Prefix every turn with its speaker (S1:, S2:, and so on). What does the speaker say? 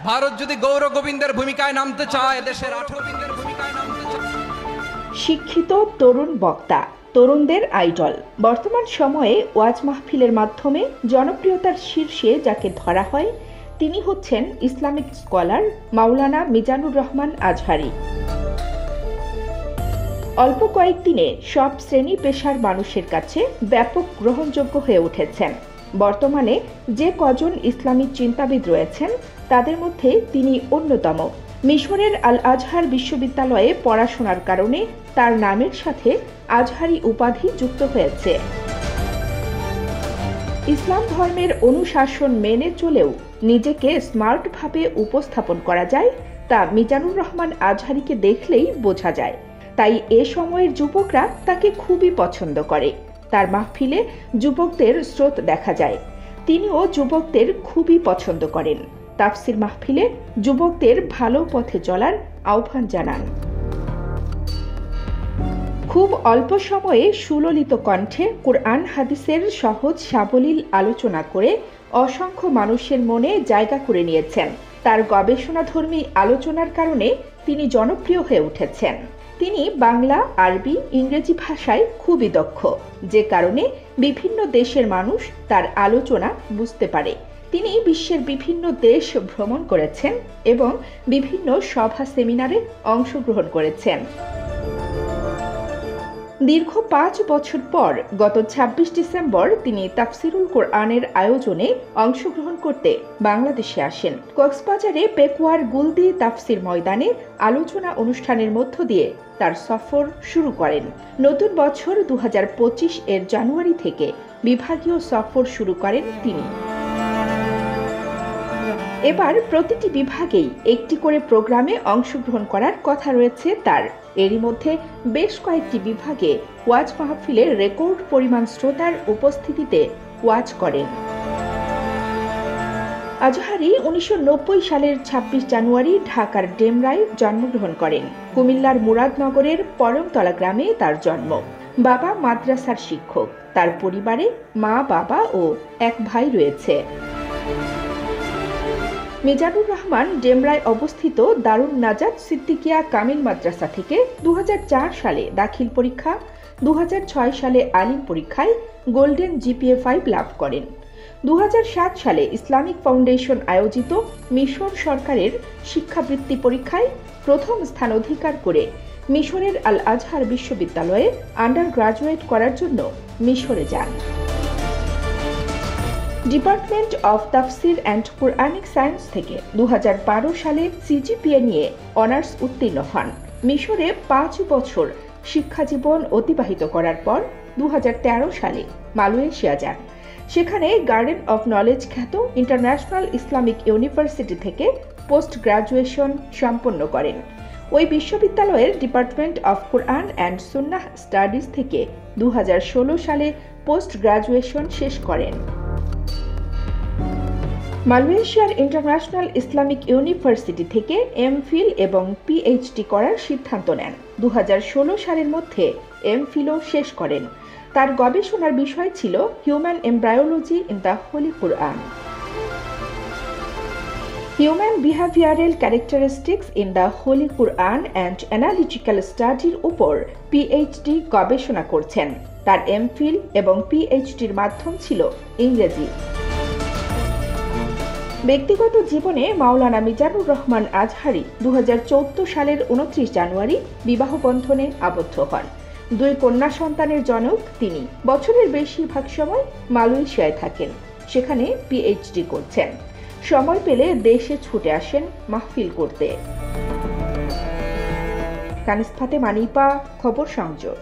S1: ভারত যদি গৌর গোবিন্দের ভূমিকায় নামতে চায়, দেশের 18 গোবিন্দের ভূমিকায় নামতে চায়।
S2: শিক্ষিত তরুণ বক্তা, তরুণদের আইডল। বর্তমান সময়ে ওয়াজ মাহফিলের মাধ্যমে জনপ্রিয়তার শীর্ষে যাকে ধরা হয় তিনি হচ্ছেন ইসলামিক স্কলার মাওলানা মিজানুর রহমান আজহারী। অল্প কয়েকদিনে সব শ্রেণী পেশার মানুষের কাছে ব্যাপক গ্রহণযোগ্য হয়ে উঠেছেন। বর্তমানে যে কজন ইসলামী চিন্তাবিদ রয়েছেন তাদের মধ্যে তিনি অন্যতম। মিশরের আল আজহার বিশ্ববিদ্যালয়ে পড়াশোনার কারণে তার নামের সাথে আজহারী উপাধি যুক্ত হয়েছে। ইসলাম ধর্মের অনুশাসন মেনে চলেও নিজেকে স্মার্টভাবে উপস্থাপন করা যায় তা মিজানুর রহমান আজহারীকে দেখলেই বোঝা যায়। তাই এ সময়ের যুবকরা তাকে খুবই পছন্দ করে। তার মাহফিলে যুবকদের স্রোত দেখা যায়। তিনিও যুবকদের খুবই পছন্দ করেন। তাফসির মাহফিলে যুবকদের ভালো পথে চলার আহ্বান জানান। খুব অল্প সময়ে সুললিত কণ্ঠে কোরআন হাদিসের সহজ সাবলীল আলোচনা করে অসংখ্য মানুষের মনে জায়গা করে নিয়েছেন। তার গবেষণাধর্মী আলোচনার কারণে তিনি জনপ্রিয় হয়ে উঠেছেন। তিনি বাংলা, আরবি, ইংরেজি ভাষায় খুবই দক্ষ, যে কারণে বিভিন্ন দেশের মানুষ তার আলোচনা বুঝতে পারে। তিনি বিশ্বের বিভিন্ন দেশ ভ্রমণ করেছেন এবং বিভিন্ন সভা সেমিনারে অংশগ্রহণ করেছেন। দীর্ঘ 5 বছর পর গত 26 ডিসেম্বর তিনি তাফসিরুল কোরআনের আয়োজনে অংশগ্রহণ করতে বাংলাদেশে আসেন। কক্সবাজারে পেকুয়ার গুলদি তাফসির ময়দানে আলোচনা অনুষ্ঠানের মধ্য দিয়ে তার সফর শুরু করেন। নতুন বছর 2025 এর জানুয়ারি থেকে বিভাগীয় সফর শুরু করেন তিনি। এবার প্রতিটি বিভাগেই একটি করে প্রোগ্রামে অংশগ্রহণ করার কথা রয়েছে তার। এরই মধ্যে বেশ কয়েকটি বিভাগে ওয়াজ মাহফিলে রেকর্ড পরিমাণ শ্রোতার উপস্থিতিতে ওয়াজ করেন। আজহারী 1990 সালের 26 জানুয়ারি ঢাকার ডেমরায় জন্মগ্রহণ করেন। কুমিল্লার মুরাদনগরের পরমতলা গ্রামে তার জন্ম। বাবা মাদ্রাসার শিক্ষক। তার পরিবারে মা, বাবা ও এক ভাই রয়েছে। মিজানুর রহমান ডেমরায় অবস্থিত দারুন নাজাত সিদ্দিকিয়া কামিল মাদ্রাসা থেকে 2004 সালে দাখিল পরীক্ষা, 2006 সালে আলিম পরীক্ষায় গোল্ডেন জিপিএ 5 লাভ করেন। 2007 সালে ইসলামিক ফাউন্ডেশন আয়োজিত মিশর সরকারের শিক্ষাবৃত্তি পরীক্ষায় প্রথম স্থান অধিকার করে মিশরের আল আজহার বিশ্ববিদ্যালয়ে আন্ডার গ্রাজুয়েট করার জন্য মিশরে যান। ডিপার্টমেন্ট অফ তাফসির অ্যান্ড কোরআনিক সায়েন্স থেকে 2012 সালে সিজিপিএ নিয়ে অনার্স উত্তীর্ণ হন। মিশরে 5 বছর শিক্ষাজীবন অতিবাহিত করার পর 2013 সালে মালয়েশিয়া যান। সেখানে গার্ডেন অফ নলেজ খ্যাত ইন্টারন্যাশনাল ইসলামিক ইউনিভার্সিটি থেকে পোস্ট গ্রাজুয়েশন সম্পন্ন করেন। ওই বিশ্ববিদ্যালয়ের department of Quran and Sunnah studies থেকে 2016 সালে পোস্ট গ্রাজুয়েশন শেষ করেন। মালয়েশিয়ার ইন্টারন্যাশনাল ইসলামিক ইউনিভার্সিটি থেকে এমফিল এবং পিএইচডি করার সিদ্ধান্ত নেন। 2016 সালের মধ্যে এমফিলও শেষ করেন। তার গবেষণার বিষয় ছিল human embryology in the Holi Quran. Human behavioural characteristics in the Holi Quran and analytical স্টাডির উপর পিএইচডি গবেষণা করছেন। তার এমফিল এবং পিএইচডির মাধ্যম ছিল ইংরেজি। ব্যক্তিগত জীবনে মাওলানা মিজানুর রহমান আজহারী 2014 সালের 29 জানুয়ারি বিবাহ বন্ধনে আবদ্ধ হন। 2 কন্যা সন্তানের জনক তিনি। বছরের বেশিরভাগ সময় মালয়েশিয়ায় থাকেন, সেখানে পিএইচডি করছেন। সময় পেলে দেশে ছুটে আসেন মাহফিল করতে। কানিস ফাতেমা নিপা, খবর সংযোগ।